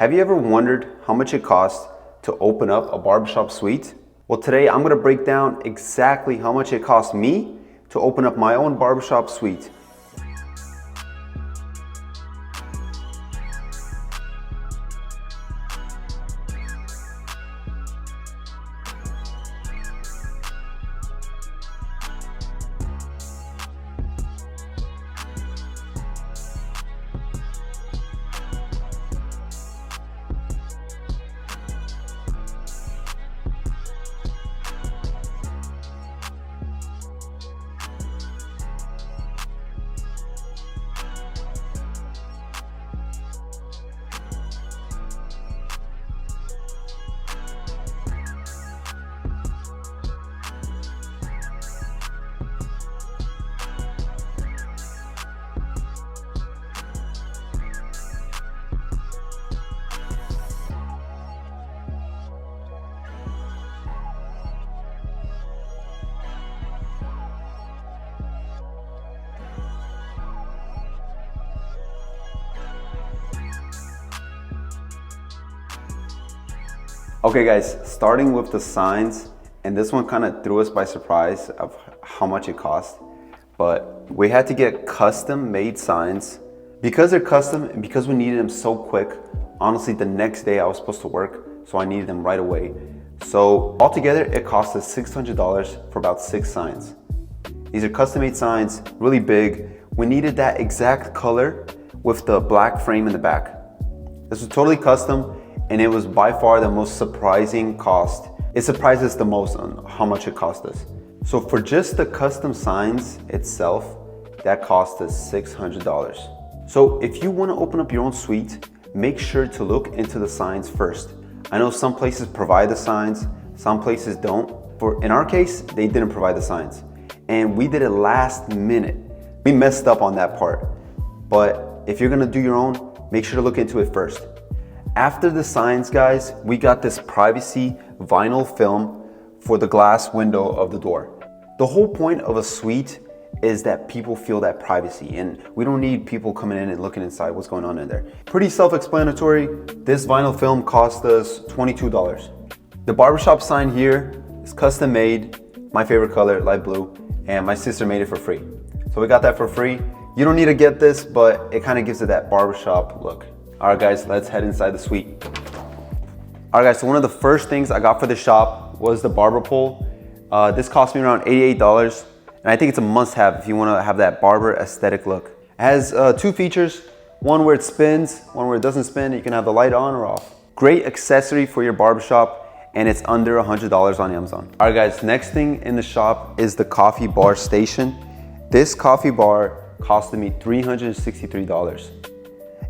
Have you ever wondered how much it costs to open up a barbershop suite? Well, today I'm gonna break down exactly how much it cost me to open up my own barbershop suite. Okay guys, starting with the signs, and this one kind of threw us by surprise of how much it cost, but we had to get custom made signs. Because they're custom and because we needed them so quick, honestly the next day I was supposed to work, so I needed them right away. So altogether it cost us $600 for about 6 signs. These are custom made signs, really big. We needed that exact color with the black frame in the back. This was totally custom, and it was by far the most surprising cost. It surprised us the most on how much it cost us. So for just the custom signs itself, that cost us $600. So if you wanna open up your own suite, make sure to look into the signs first. I know some places provide the signs, some places don't. In our case, they didn't provide the signs. And we did it last minute. We messed up on that part. But if you're gonna do your own, make sure to look into it first. After the signs, guys, we got this privacy vinyl film for the glass window of the door. The whole point of a suite is that people feel that privacy, and we don't need people coming in and looking inside what's going on in there. Pretty self-explanatory. This vinyl film cost us $22. The barbershop sign here is custom made, my favorite color, light blue, and my sister made it for free. So we got that for free. You don't need to get this, but it kind of gives it that barbershop look. All right guys, let's head inside the suite. All right guys, so one of the first things I got for the shop was the barber pole. This cost me around $88, and I think it's a must-have if you wanna have that barber aesthetic look. It has 2 features, one where it spins, one where it doesn't spin. You can have the light on or off. Great accessory for your barbershop, and it's under $100 on Amazon. All right guys, next thing in the shop is the coffee bar station. This coffee bar costed me $363.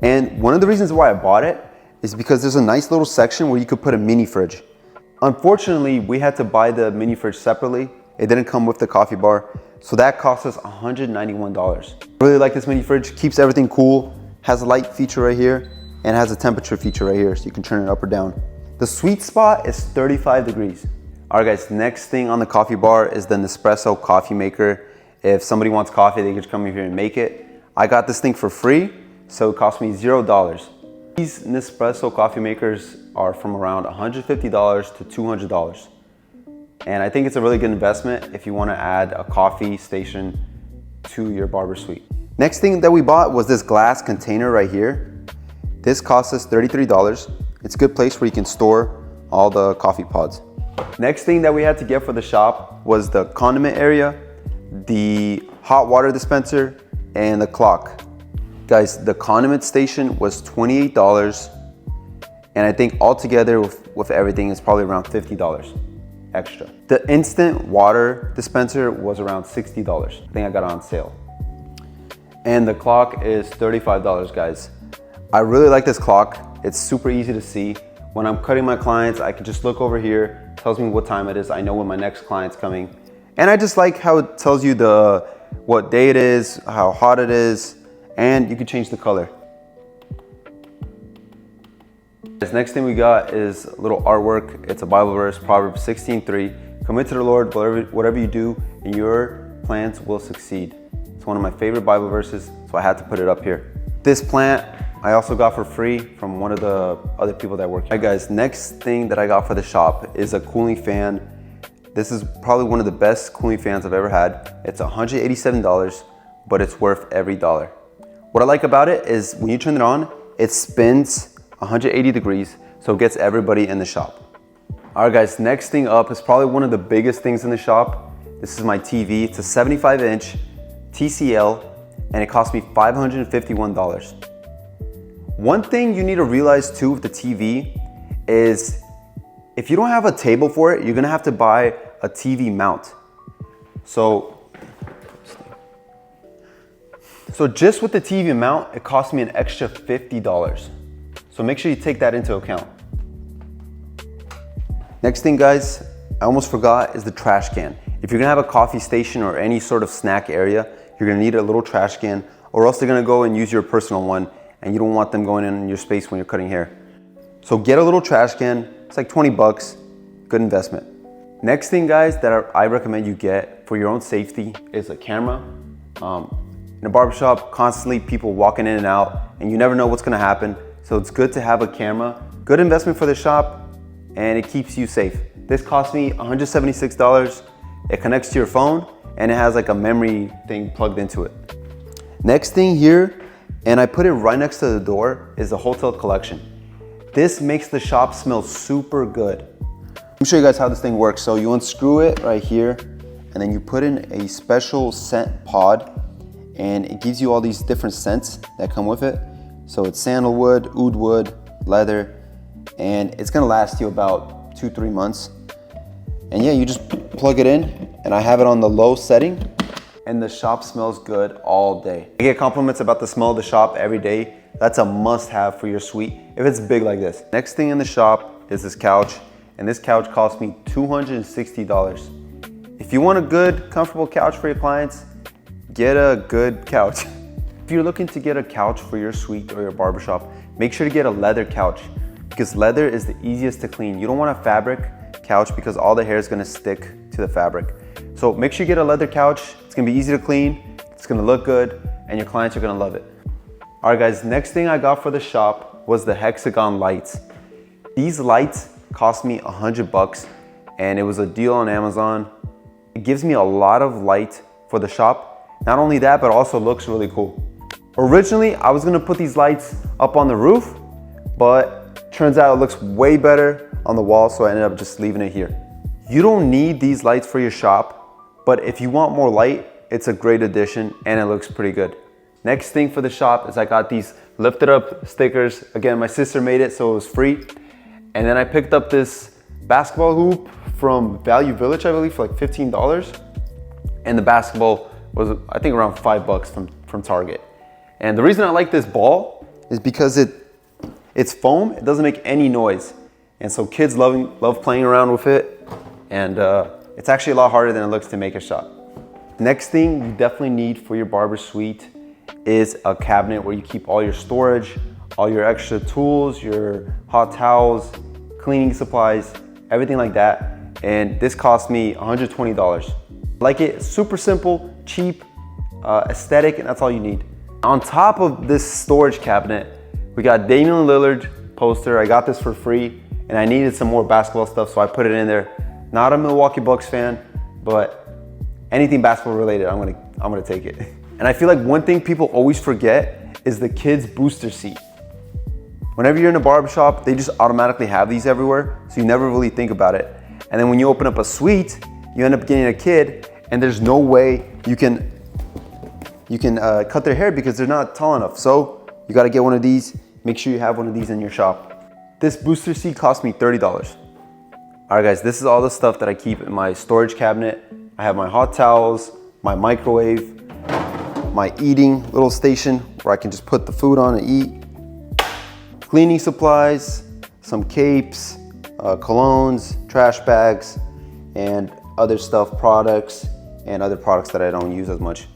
And one of the reasons why I bought it is because there's a nice little section where you could put a mini fridge. Unfortunately, we had to buy the mini fridge separately. It didn't come with the coffee bar, so that cost us $191. I really like this mini fridge, keeps everything cool, has a light feature right here, and has a temperature feature right here, so you can turn it up or down. The sweet spot is 35 degrees. All right guys, next thing on the coffee bar is the Espresso coffee maker. If somebody wants coffee, they can just come in here and make it. I got this thing for free, so it cost me $0. These Espresso coffee makers are from around $150 to $200. And I think it's a really good investment if you want to add a coffee station to your barber suite. Next thing that we bought was this glass container right here. This cost us $33. It's a good place where you can store all the coffee pods. Next thing that we had to get for the shop was the condiment area, the hot water dispenser, and the clock. Guys, the condiment station was $28, and I think altogether with everything is probably around $50 extra. The instant water dispenser was around $60. I think I got it on sale. And the clock is $35, guys. I really like this clock. It's super easy to see. When I'm cutting my clients, I can just look over here, tells me what time it is. I know when my next client's coming. And I just like how it tells you what day it is, how hot it is, and you can change the color. This next thing we got is a little artwork. It's a Bible verse, Proverbs 16:3. Commit to the Lord whatever you do, and your plans will succeed. It's one of my favorite Bible verses, so I had to put it up here. This plant I also got for free from one of the other people that work here. All right guys, next thing that I got for the shop is a cooling fan. This is probably one of the best cooling fans I've ever had. It's $187, but it's worth every dollar. What I like about it is when you turn it on, it spins 180 degrees, so it gets everybody in the shop. All right guys, next thing up is probably one of the biggest things in the shop. This is my TV. It's a 75-inch TCL, and it cost me $551. One thing you need to realize too with the TV is if you don't have a table for it, you're gonna have to buy a TV mount. So just with the TV mount, it cost me an extra $50. So make sure you take that into account. Next thing guys, I almost forgot, is the trash can. If you're gonna have a coffee station or any sort of snack area, you're gonna need a little trash can, or else they're gonna go and use your personal one, and you don't want them going in your space when you're cutting hair. So get a little trash can. It's like 20 bucks, good investment. Next thing guys that I recommend you get for your own safety is a camera. In a barbershop, constantly people walking in and out, and you never know what's gonna happen. So it's good to have a camera. Good investment for the shop, and it keeps you safe. This cost me $176. It connects to your phone, and it has like a memory thing plugged into it. Next thing here, and I put it right next to the door, is the hotel collection. This makes the shop smell super good. Let me show you guys how this thing works. So you unscrew it right here, and then you put in a special scent pod, and it gives you all these different scents that come with it. So it's sandalwood, oud wood, leather, and it's gonna last you about 2-3 months. And yeah, you just plug it in, and I have it on the low setting, and the shop smells good all day. I get compliments about the smell of the shop every day. That's a must-have for your suite if it's big like this. Next thing in the shop is this couch, and this couch cost me $260. If you want a good, comfortable couch for your clients, get a good couch. If you're looking to get a couch for your suite or your barbershop, make sure to get a leather couch, because leather is the easiest to clean. You don't want a fabric couch because all the hair is gonna stick to the fabric. So make sure you get a leather couch. It's gonna be easy to clean, it's gonna look good, and your clients are gonna love it. All right guys, next thing I got for the shop was the hexagon lights. These lights cost me 100 bucks, and it was a deal on Amazon. It gives me a lot of light for the shop. Not only that, but also looks really cool. Originally, I was gonna put these lights up on the roof, but turns out it looks way better on the wall, so I ended up just leaving it here. You don't need these lights for your shop, but if you want more light, it's a great addition and it looks pretty good. Next thing for the shop is I got these lifted up stickers. Again, my sister made it, so it was free. And then I picked up this basketball hoop from Value Village, I believe, for like $15. And the basketball was, I think, around 5 bucks from Target. And the reason I like this ball is because it's foam, it doesn't make any noise. And so kids love playing around with it. And it's actually a lot harder than it looks to make a shot. Next thing you definitely need for your barber suite is a cabinet where you keep all your storage, all your extra tools, your hot towels, cleaning supplies, everything like that. And this cost me $120. Like it, super simple, cheap, aesthetic, and that's all you need. On top of this storage cabinet, we got Damian Lillard poster. I got this for free, and I needed some more basketball stuff, so I put it in there. Not a Milwaukee Bucks fan, but anything basketball related, I'm gonna take it. And I feel like one thing people always forget is the kids' booster seat. Whenever you're in a barbershop, they just automatically have these everywhere, so you never really think about it. And then when you open up a suite, you end up getting a kid, and there's no way you can cut their hair because they're not tall enough. So you gotta get one of these. Make sure you have one of these in your shop. This booster seat cost me $30. All right guys, this is all the stuff that I keep in my storage cabinet. I have my hot towels, my microwave, my eating little station where I can just put the food on and eat, cleaning supplies, some capes, colognes, trash bags, and other stuff, products, and other products that I don't use as much.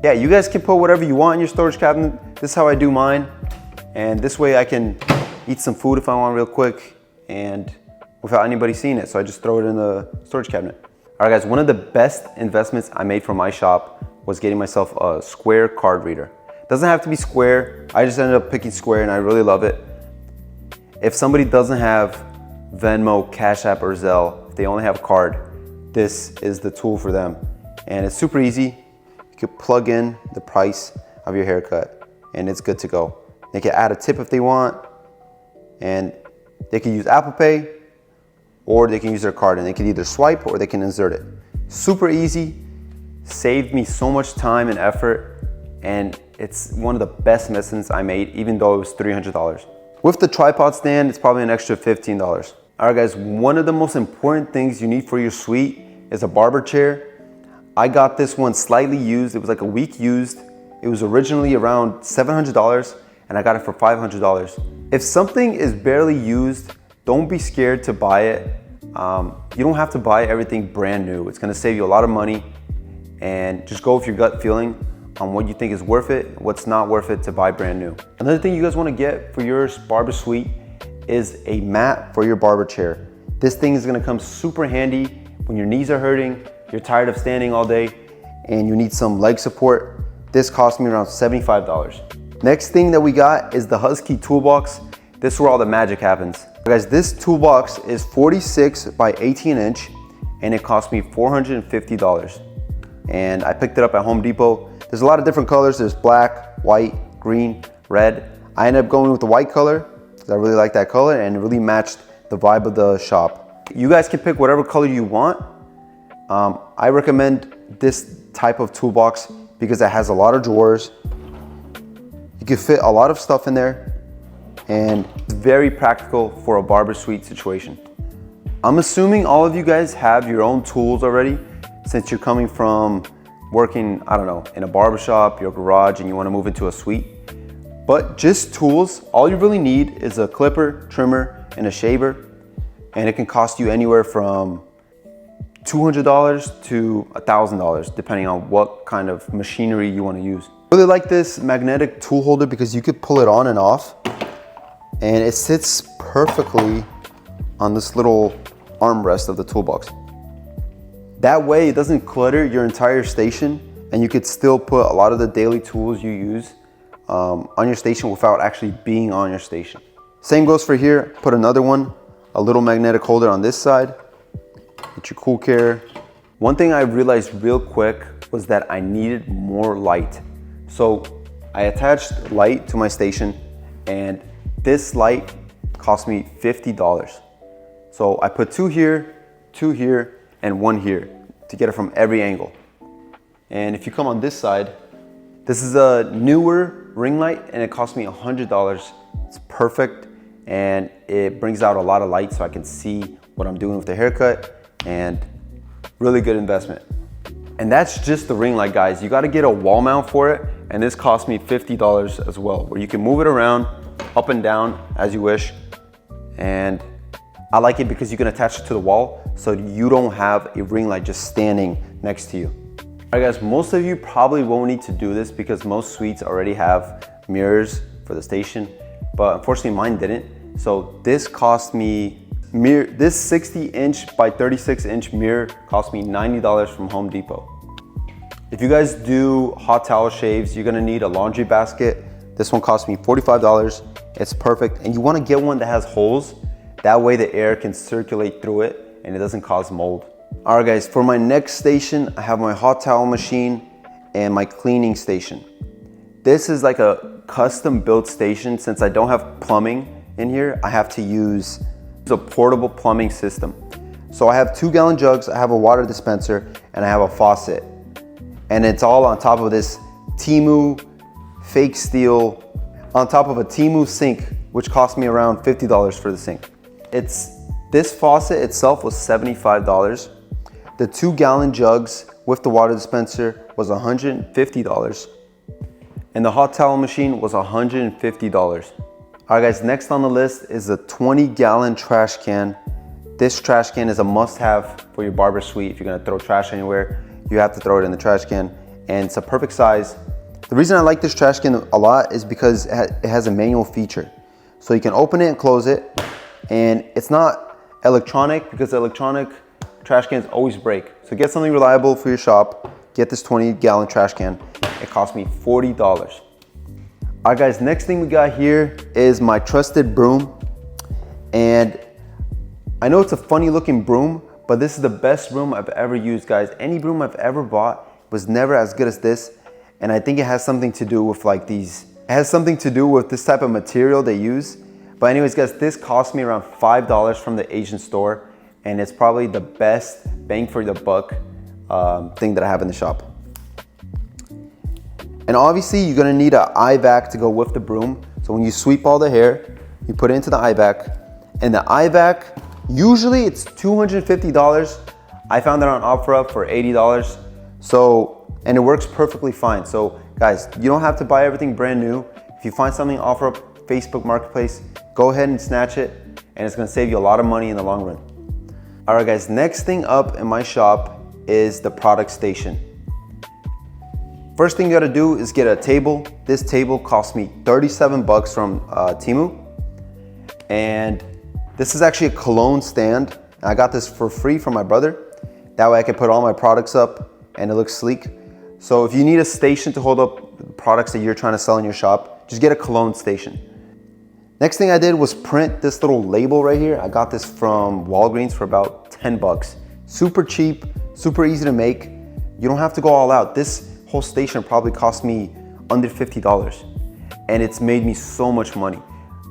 Yeah, you guys can put whatever you want in your storage cabinet. This is how I do mine. And this way I can eat some food if I want real quick and without anybody seeing it. So I just throw it in the storage cabinet. All right guys, one of the best investments I made for my shop was getting myself a square card reader. It doesn't have to be square. I just ended up picking square and I really love it. If somebody doesn't have Venmo, Cash App, or Zelle, if they only have a card, this is the tool for them. And it's super easy. You could plug in the price of your haircut and it's good to go. They can add a tip if they want, and they can use Apple Pay or they can use their card, and they can either swipe or they can insert it. Super easy, saved me so much time and effort, and it's one of the best investments I made, even though it was $300. With the tripod stand, it's probably an extra $15. All right guys, one of the most important things you need for your suite is a barber chair. I got this one slightly used. It was like a week used. It was originally around $700 and I got it for $500. If something is barely used, don't be scared to buy it. You don't have to buy everything brand new. It's gonna save you a lot of money, and just go with your gut feeling on what you think is worth it, what's not worth it to buy brand new. Another thing you guys wanna get for your barber suite is a mat for your barber chair. This thing is gonna come super handy when your knees are hurting, you're tired of standing all day, and you need some leg support. This cost me around $75. Next thing that we got is the Husky toolbox. This is where all the magic happens. Guys, this toolbox is 46 by 18 inch and it cost me $450. And I picked it up at Home Depot. There's a lot of different colors. There's black, white, green, red. I ended up going with the white color because I really like that color and it really matched the vibe of the shop. You guys can pick whatever color you want. I recommend this type of toolbox because it has a lot of drawers. You can fit a lot of stuff in there and it's very practical for a barber suite situation. I'm assuming all of you guys have your own tools already since you're coming from working, I don't know, in a barbershop, your garage, and you want to move into a suite. But just tools, all you really need is a clipper, trimmer, and a shaver. And it can cost you anywhere from $200 to $1,000, depending on what kind of machinery you want to use. I really like this magnetic tool holder because you could pull it on and off, and it sits perfectly on this little armrest of the toolbox. That way it doesn't clutter your entire station, and you could still put a lot of the daily tools you use on your station without actually being on your station. Same goes for here. Put another one, a little magnetic holder on this side. Get your cool care. One thing I realized real quick was that I needed more light. So I attached light to my station, and this light cost me $50. So I put two here, and one here to get it from every angle. And if you come on this side, this is a newer ring light and it cost me $100. It's perfect and it brings out a lot of light so I can see what I'm doing with the haircut, and really good investment. And that's just the ring light, guys. You gotta get a wall mount for it, and this cost me $50 as well, where you can move it around up and down as you wish. And I like it because you can attach it to the wall so you don't have a ring light just standing next to you. All right guys, most of you probably won't need to do this because most suites already have mirrors for the station, but unfortunately mine didn't. So this cost me, this 60-inch by 36-inch mirror cost me $90 from Home Depot. If you guys do hot towel shaves, you're gonna need a laundry basket. This one cost me $45. It's perfect, and you wanna get one that has holes. That way the air can circulate through it and it doesn't cause mold. All right guys, for my next station, I have my hot towel machine and my cleaning station. This is like a custom built station. Since I don't have plumbing in here, I have to use a portable plumbing system. So I have 2-gallon jugs, I have a water dispenser, and I have a faucet. And it's all on top of this Temu fake steel, on top of a Temu sink, which cost me around $50 for the sink. This faucet itself was $75. The 2-gallon jugs with the water dispenser was $150. And the hot towel machine was $150. All right guys, next on the list is a 20-gallon trash can. This trash can is a must-have for your barber suite. If you're gonna throw trash anywhere, you have to throw it in the trash can, and it's a perfect size. The reason I like this trash can a lot is because it has a manual feature. So you can open it and close it, and it's not electronic because electronic trash cans always break. So get something reliable for your shop. Get this 20-gallon trash can. It cost me $40. All right guys, next thing we got here is my trusted broom. And I know it's a funny looking broom, but this is the best broom I've ever used, guys. Any broom I've ever bought was never as good as this. And I think it has something to do with like these, it has something to do with this type of material they use. But anyways guys, this cost me around $5 from the Asian store. And it's probably the best bang for the buck thing that I have in the shop. And obviously you're gonna need an EyeVac to go with the broom. So when you sweep all the hair, you put it into the EyeVac. And the EyeVac, usually it's $250. I found it on OfferUp for $80. So, and it works perfectly fine. So guys, you don't have to buy everything brand new. If you find something on OfferUp, Facebook Marketplace, go ahead and snatch it. And it's gonna save you a lot of money in the long run. All right guys, next thing up in my shop is the product station. First thing you gotta do is get a table. This table cost me 37 bucks from Temu. And this is actually a cologne stand. I got this for free from my brother. That way I can put all my products up and it looks sleek. So if you need a station to hold up the products that you're trying to sell in your shop, just get a cologne station. Next thing I did was print this little label right here. I got this from Walgreens for about 10 bucks. Super cheap, super easy to make. You don't have to go all out. This whole station probably cost me under $50 and it's made me so much money.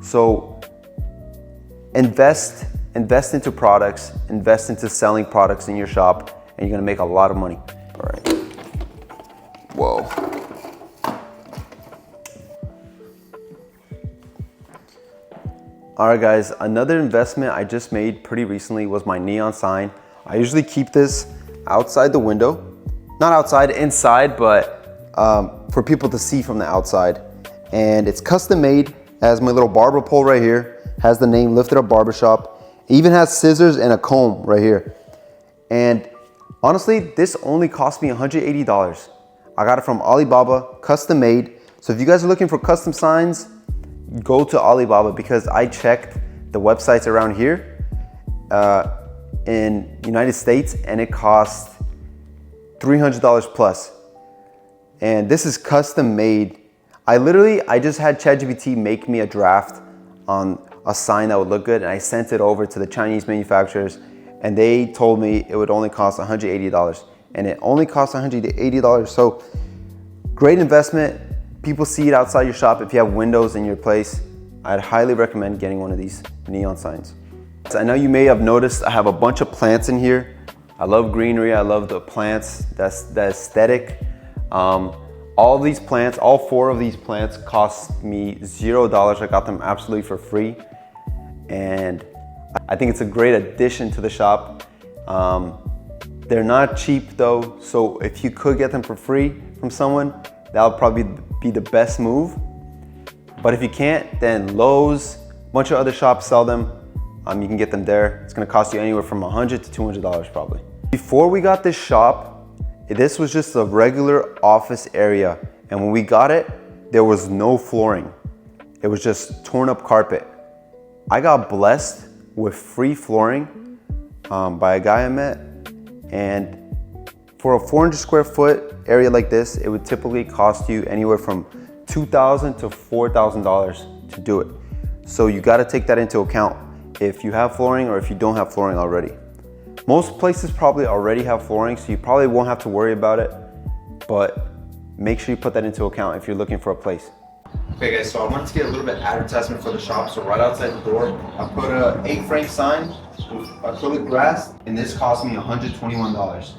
So invest into products, invest into selling products in your shop, and you're gonna make a lot of money. All right. Whoa. All right guys, another investment I just made pretty recently was my neon sign. I usually keep this outside the window. Not outside, inside, but for people to see from the outside. And it's custom made, has my little barber pole right here, has the name Lifted Up Barbershop. It even has scissors and a comb right here. And honestly, this only cost me $180. I got it from Alibaba, custom made. So if you guys are looking for custom signs, go to Alibaba because I checked the websites around here in United States and it costs $300 plus. And this is custom made. I just had ChatGPT make me a draft on a sign that would look good and I sent it over to the Chinese manufacturers and they told me it would only cost $180 and it only cost $180. So great investment. People see it outside your shop. If you have windows in your place, I'd highly recommend getting one of these neon signs. So I know you may have noticed I have a bunch of plants in here. I love greenery, I love the plants, that's the aesthetic. All these plants, all 4 of these plants cost me $0. I got them absolutely for free. And I think it's a great addition to the shop. They're not cheap though, so if you could get them for free from someone, that would probably be the best move. But if you can't, then Lowe's, a bunch of other shops sell them. You can get them there. It's gonna cost you anywhere from $100 to $200 probably. Before we got this shop, this was just a regular office area. And when we got it, there was no flooring. It was just torn up carpet. I got blessed with free flooring by a guy I met. And for a 400 square foot area like this, it would typically cost you anywhere from $2,000 to $4,000 to do it. So you gotta take that into account if you have flooring or if you don't have flooring already. Most places probably already have flooring, so you probably won't have to worry about it, but make sure you put that into account if you're looking for a place. Okay guys, so I wanted to get a little bit of advertisement for the shop. So right outside the door, I put a 8-frame sign with acrylic grass, and this cost me $121.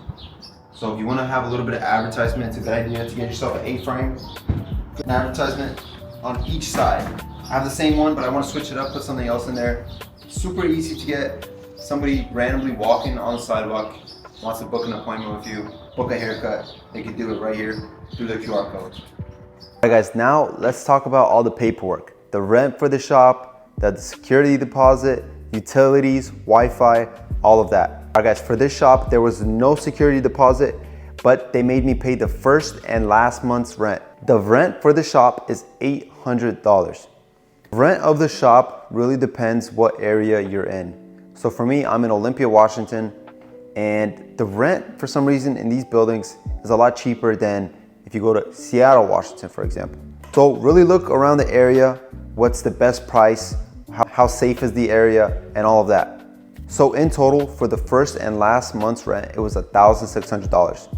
So if you want to have a little bit of advertisement, it's a good idea to get yourself an 8-frame. Put an advertisement on each side. I have the same one, but I want to switch it up, put something else in there. Super easy to get. Somebody randomly walking on the sidewalk wants to book an appointment with you, book a haircut, they can do it right here through the QR code. Alright guys, now let's talk about all the paperwork. The rent for the shop, the security deposit, utilities, Wi-Fi, all of that. Alright guys, for this shop, there was no security deposit, but they made me pay the first and last month's rent. The rent for the shop is $800. Rent of the shop really depends what area you're in. So for me, I'm in Olympia, Washington, and the rent for some reason in these buildings is a lot cheaper than if you go to Seattle, Washington, for example. So really look around the area, what's the best price, how safe is the area, and all of that. So in total, for the first and last month's rent, it was $1,600.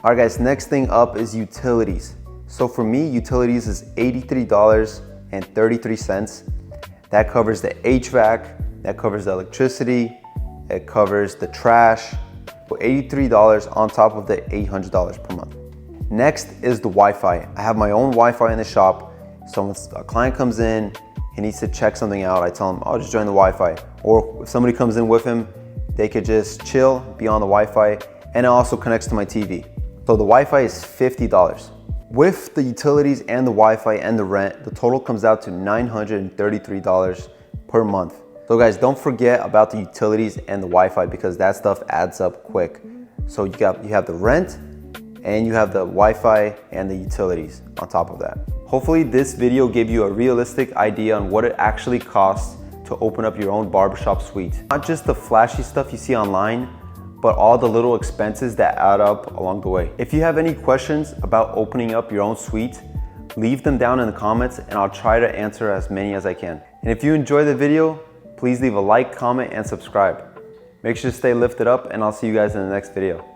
All right guys, next thing up is utilities. So for me, utilities is $83.33. That covers the HVAC, that covers the electricity, it covers the trash, $83 on top of the $800 per month. Next is the Wi-Fi. I have my own Wi-Fi in the shop. So when a client comes in, he needs to check something out, I tell him, oh, just join the Wi-Fi. Or if somebody comes in with him, they could just chill, be on the Wi-Fi, and it also connects to my TV. So the Wi-Fi is $50. With the utilities and the Wi-Fi and the rent, the total comes out to $933 per month. So guys, don't forget about the utilities and the Wi-Fi because that stuff adds up quick. So you have the rent and you have the Wi-Fi and the utilities on top of that. Hopefully this video gave you a realistic idea on what it actually costs to open up your own barbershop suite. Not just the flashy stuff you see online, but all the little expenses that add up along the way. If you have any questions about opening up your own suite, leave them down in the comments and I'll try to answer as many as I can. And if you enjoyed the video, please leave a like, comment, and subscribe. Make sure to stay lifted up and I'll see you guys in the next video.